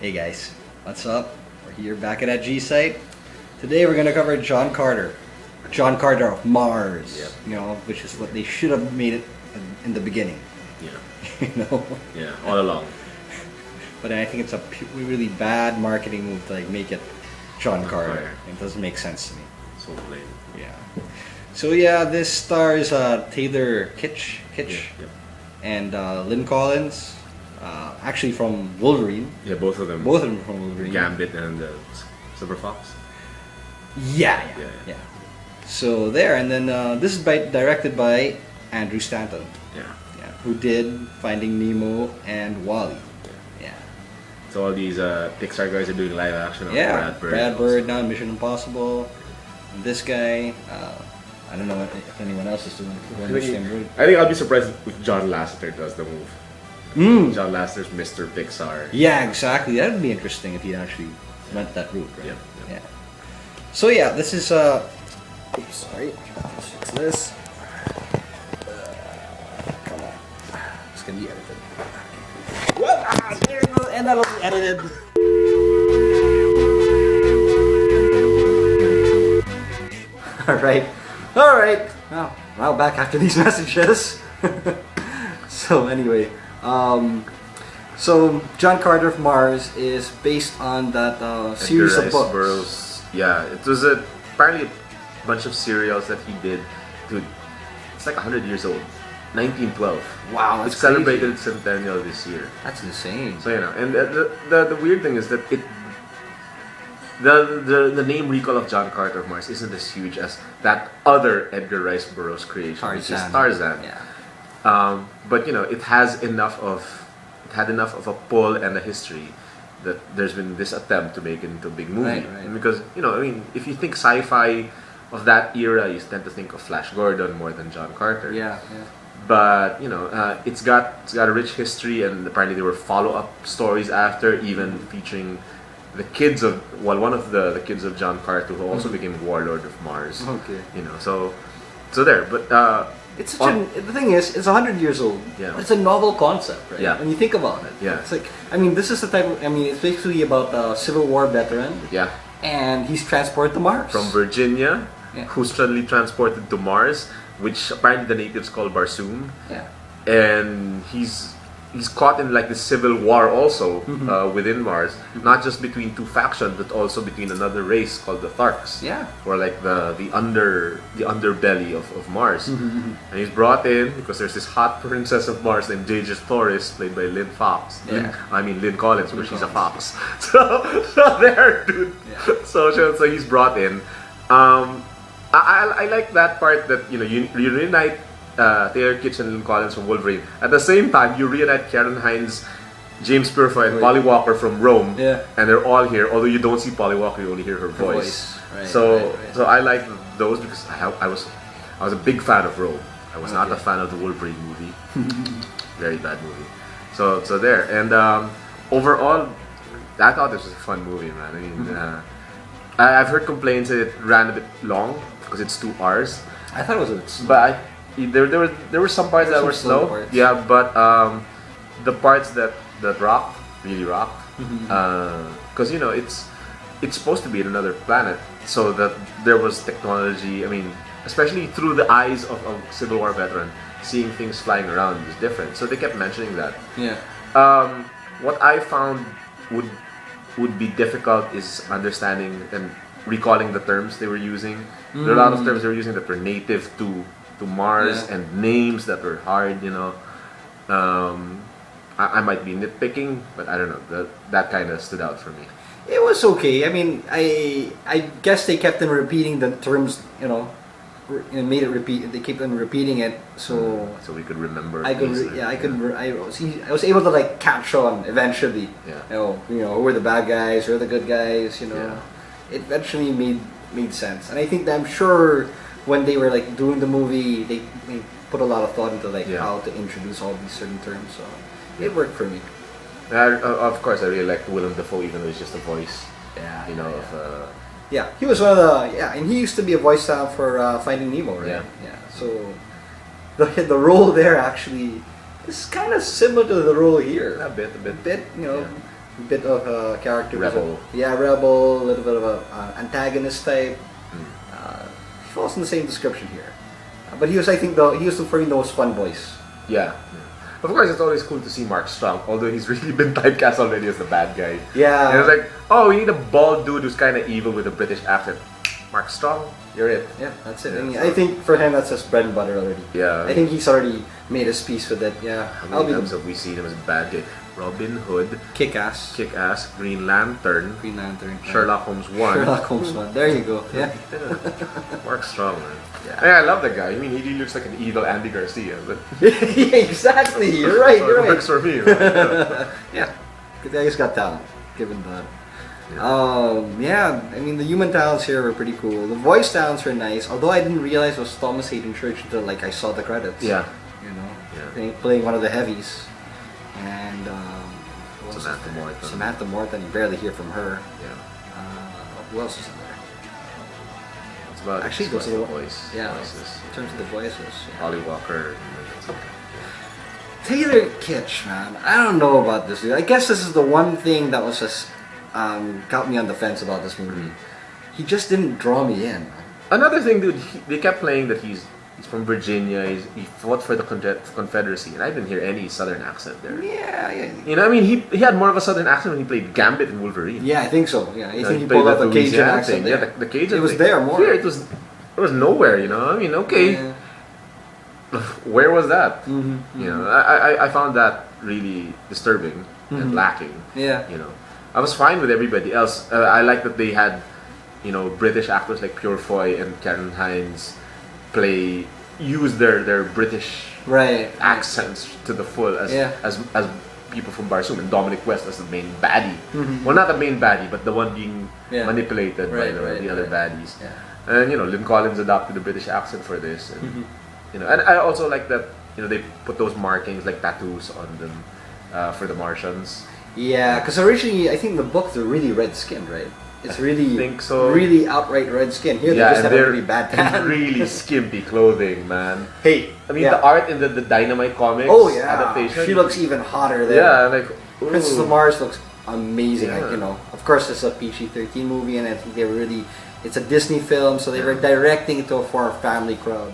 Hey guys, what's up? We're here back at that G site. Today we're gonna cover John Carter. John Carter of Mars. Yep. You know, which is what they should have made it in the beginning. Yeah, You know? yeah, all along. But I think it's a really bad marketing move to like make it John Carter. Carter. It doesn't make sense to me. So plain. Yeah. So yeah, this stars Taylor Kitsch, Yeah. and Lynn Collins, actually from Wolverine. Yeah, both of them. Both of them from Wolverine. Gambit and Silver Fox. Yeah. Yeah. So there, and then this is directed by Andrew Stanton, Yeah. who did Finding Nemo and Wall-E. Yeah. So all these Pixar guys are doing live action. Of Yeah. Brad Bird. Bird now, Mission Impossible. And this guy, I don't know if anyone else is doing the same route. I think I'll be surprised if John Lasseter does the move. Mm. John Lasseter's Mr. Pixar. Yeah, exactly. That would be interesting if he actually went that route, right? Yep. Yeah. So yeah, this is oops, sorry. Let's fix this. Come on. It's gonna be edited. There it goes, and that'll be edited. All right. Well, back after these messages. So anyway, so John Carter of Mars is based on that series Edgar of Rice books. Burroughs. Yeah, it was apparently a bunch of serials that he did. Dude, it's like 100 years old. 1912. Wow, It that's celebrated crazy. its centennial this year. That's insane. So you know, and the weird thing is that the name recall of John Carter of Mars isn't as huge as that other Edgar Rice Burroughs creation, which is Tarzan. Yeah. But you know, it had enough of a pull and a history that there's been this attempt to make it into a big movie. Right. And because you know, I mean, if you think sci-fi of that era, you tend to think of Flash Gordon more than John Carter. Yeah. But you know, it's got a rich history, and apparently there were follow-up stories after, even featuring the kids of one of the kids of John Carter, who also became Warlord of Mars. Okay. You know, so there. But It's such the thing is, it's 100 years old. Yeah. But it's a novel concept, right? Yeah. When you think about it. Yeah. It's like, I mean, this is the type of, I mean, it's basically about a Civil War veteran. yeah, And he's transported to Mars. from Virginia, Yeah. who's suddenly transported to Mars, which apparently the natives call Barsoom, Yeah. and he's caught in like the civil war also within Mars, not just between two factions, but also between another race called the Tharks. Yeah. Or like the underbelly of Mars. And he's brought in because there's this hot princess of Mars named Jages Torres, played by Lynn Fox. Yeah. Lynn Collins, where she's a fox. So there, dude. Yeah. So he's brought in. I like that part that you know you reunite Taylor Kitsch and Lynn Collins from Wolverine. At the same time, you reunite Karen Hines, James Purefoy, and Polly Walker from Rome, Yeah. and they're all here. Although you don't see Polly Walker, you only hear her voice. Right, So right. so I like those because I was a big fan of Rome. I was not a Okay. fan of the Wolverine movie. Very bad movie. So there, and overall, I thought this was a fun movie, man. I mean, I've heard complaints that it ran a bit long because it's 2 hours. I thought it was a bit slow. But there were some parts There that were were some slow slow. parts. Yeah, but the parts that rocked really rocked. Because you know it's supposed to be in another planet, so that there was technology. I mean, especially through the eyes of a Civil War veteran, seeing things flying around is different. So they kept mentioning that. Yeah. What I found would be difficult is understanding and recalling the terms they were using. There are a lot of terms they were using that were native to Mars, Yeah. and names that were hard, you know. I might be nitpicking, but I don't know. That kind of stood out for me. It was okay. I mean, I guess they kept on repeating the terms, you know, and made it repeat. They kept on repeating it, so So we could remember. I could, things, I could, I was able to like catch on eventually. Yeah. You know, who are the bad guys, who are the good guys. You know, Yeah. it eventually made sense, and I think that I'm sure when they were like doing the movie, they put a lot of thought into like Yeah. how to introduce all these certain terms. So it worked for me. Of course, I really liked Willem Dafoe, even though he's just a voice. Yeah. You know, yeah. Yeah, he was one of the and he used to be a voice talent for Finding Nemo, right? Yeah. So the role there actually is kind of similar to the role here. A bit. You know, a bit of a character. Rebel. Rebel, a little bit of a antagonist type. Mm. He falls in the same description here. But he was, I think, he was for me the most fun voice. Yeah. Of course, it's always cool to see Mark Strong, although he's really been typecast already as the bad guy. Yeah. And it's like, oh, we need a bald dude who's kind of evil with a British accent. Mark Strong, you're it. Yeah, that's it. Yeah, I mean, so- I think for him, that's his bread and butter already. Yeah. I think he's already made his peace with it. Yeah. How many times have we seen him as a bad guy? Robin Hood, Kick-Ass. Kick-Ass, Green Lantern, Green Lantern. Sherlock Holmes 1. Sherlock Holmes one. There you go. Yeah. Mark Strong, man. Yeah. Yeah, I love the guy. I mean, he really looks like an evil Andy Garcia, but Yeah, exactly. You're right. so You're it right. works for me. Right? Yeah. The guy's got talent, given that. Yeah. I mean, the human talents here were pretty cool. The voice talents were nice, although I didn't realize it was Thomas Hayden Church until like I saw the credits. Yeah. You know, Yeah. playing one of the heavies, and what was Samantha it? Morton. Samantha Morton. You barely hear from her. Yeah. Who else is in there? It's about Actually, it's those are the the- voice. Yeah, Voices. in terms of the voices. Yeah. Holly Walker. Taylor Kitsch, man. I don't know about this dude. I guess this is the one thing that was just got me on the fence about this movie. He just didn't draw me in. Another thing, dude, they kept playing that he's from Virginia. He fought for the Confederacy, and I didn't hear any Southern accent there. Yeah. You know, I mean, he had more of a Southern accent when he played Gambit in Wolverine. Yeah, I think so. Yeah, I You know, think he played pulled out that the Cajun Louisiana accent. thing. Yeah, There. the Cajun It was thing. there more. Here, it was nowhere. You know, I mean, okay, Yeah. where was that? Mhm, You know, I found that really disturbing and lacking. Yeah. You know, I was fine with everybody else. I like that they had, you know, British actors like Purefoy and Karen Hines use their British Right. accents to the full as Yeah. as people from Barsoom, and Dominic West as the main baddie. Mhm. Well, not the main baddie, but the one being Yeah. manipulated by the other baddies. Yeah. And you know, Lynn Collins adopted the British accent for this, and Mhm. you know, and I also like that, you know, they put those markings like tattoos on them for the Martians. Yeah, because originally I think the book they're really red skinned, right? It's really think so. really outright red skin. Here Yeah, they just and have a they're really bad tan. really skimpy clothing, man. Hey, I mean, yeah. the art in the Dynamite comics Oh yeah, adaptation. she looks even hotter there. Yeah, like Princess ooh. of Mars looks amazing. Yeah. Like, you know, of course it's a PG-13 movie, and I think they were really, it's a Disney film, so they were directing it to for a family crowd.